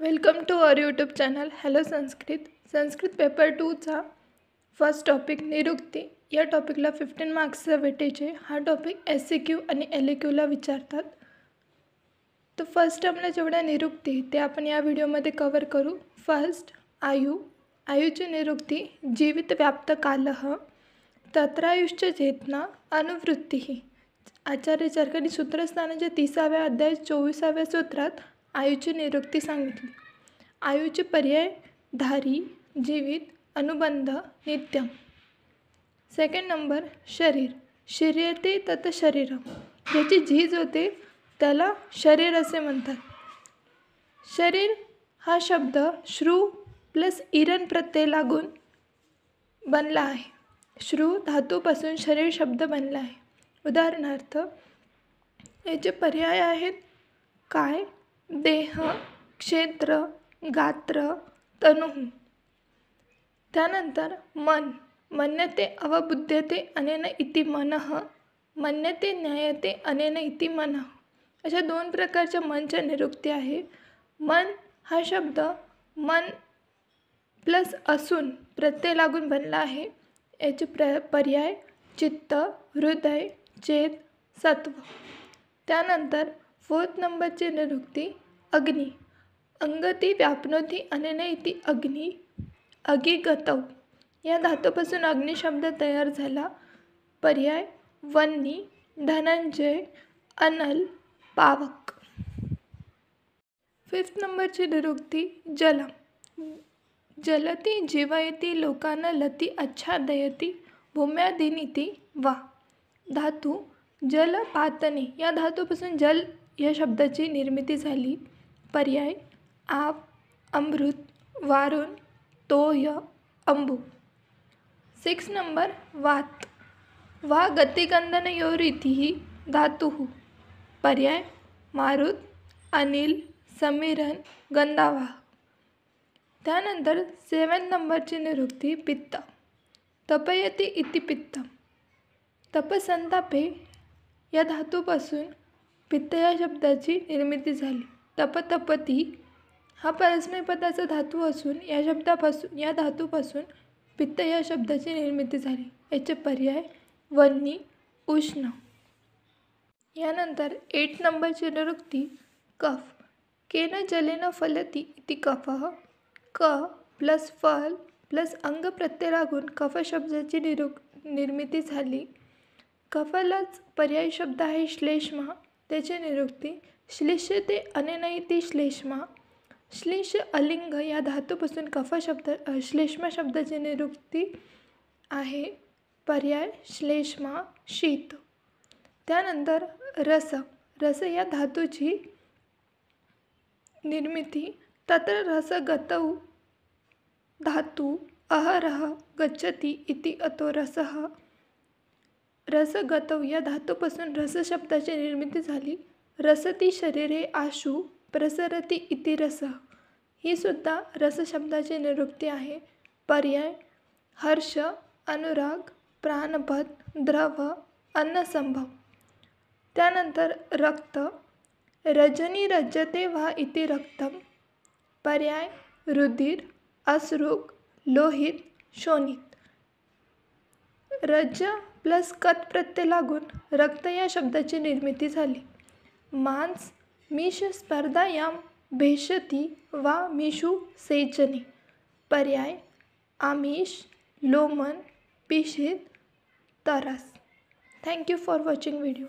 Welcome to our YouTube channel hello Sanskrit paper 2चा first topic निरुक्ती. या टॉपिकला 15 मार्क्सचा वेटेज आहे. हा टॉपिक SCQ आणि LAQला विचारतात. तर फर्स्ट आपल्या जेवढ्या निरुक्ती ते आपण या व्हिडिओमध्ये कवर करू. फर्स्ट आयुची निरुक्ती जीवित व्याप्त कालः तत्रायुश्च चेतना अनुवृत्ती. आचार्य चरकांनी सूत्रस्थानाच्या 30व्या अध्याय 24व्या सूत्रात आयुची निरुक्ती सांगितली. आयुचे पर्याय धारी, जीवित, अनुबंध, नित्यम. सेकंड नंबर शरीर. शरीरते तत् शरीरम. ज्याची झीज होते त्याला शरीर असे म्हणतात. शरीर हा शब्द श्रू प्लस इरन प्रत्यय लागून बनला आहे. श्रू धातूपासून शरीर शब्द बनला आहे. उदाहरणार्थ याचे पर्याय आहेत काय, देह, क्षेत्र, गात्र, तनु. त्यानंतर मन. मन्यते अवबुध्यते अनेन इति मनः, मन्यते ज्ञायते अनेन इति मनः. अशा दोन प्रकारच्या मनच्या निरुक्ती आहे. मन हा शब्द मन प्लस असून प्रत्यय लागून बनला आहे. याचे पर्याय चित्त, हृदय, चेत, सत्व. त्यानंतर फोर्थ नंबरची निरुक्ती अग्नी. अंगती व्याप्नोति अनेन इति अग्नि, अगिगतौ. या धातूपासून अग्नि शब्द तयार झाला. पर्याय वन्नी, धनंजय, अनल, पावक. फिफ्थ नंबरची निरुक्ती जलम. जलती जीवयति लोकान लती आच्छादयति भूम्यादीनिति वा. धातू जल पातने. या धातूपासून जल या शब्दाची निर्मिती झाली. पर्याय आप, अमृत, वारुण, तोय, अंबू. 6 नंबर वात. वा गतिकंदनयोरिति धातुः. पर्याय मारुत, अनिल, समीरण, गंधावाह. त्यानंतर 7 नंबरची निरुक्ती पित्त. तपयति इति पित्तम. तपसंतापे या धातूपासून पित्त या शब्दाची निर्मिती झाली. तपतपती हा परस्मैपदाचा धातू असून या धातूपासून पित्त या शब्दाची निर्मिती झाली. याचे पर्याय वन्नी, उष्ण. यानंतर 8 नंबरची निरुक्ती कफ. केन जलेन फलती इति कफः. क प्लस फल प्लस अंग प्रत्यय लागून कफ शब्दाची निर्मिती झाली. कफलाच पर्याय शब्द आहे श्लेष्मा. त्याची निरुक्ती श्लिष्यते अनेन इति श्लेष्मा. श्लिष अलिंग या धातूपासून श्लेष्मा शब्दाची निरुक्ती आहे. पर्याय श्लेष्मा, शीत. त्यानंतर रस. रस या धातूची निर्मिती तत्र रसगतौ धातू अहरः गच्छति इति अतो रसः. रसगतौ या धातूपासून रस शब्दाची निर्मिती झाली. रसती शरीरे आशु प्रसरती इति रसः. ही सुद्धा रस शब्दाची निरुक्ती आहे. पर्याय हर्ष, अनुराग, प्राणपद, द्रव, अन्नसंभव. त्यानंतर रक्त. रजनी रज्जते वा इति रक्तम. पर्याय रुधिर, अश्रुक, लोहित, शोणित. रज्ज प्लस कत प्रत्यय लागून रक्त या शब्दाची निर्मिती झाली. मांस मिष स्पर्धायां भेषति वा मिषु सेचने. पर्याय आमिष, लोमन, पिषित, तरस. Thank you for watching video.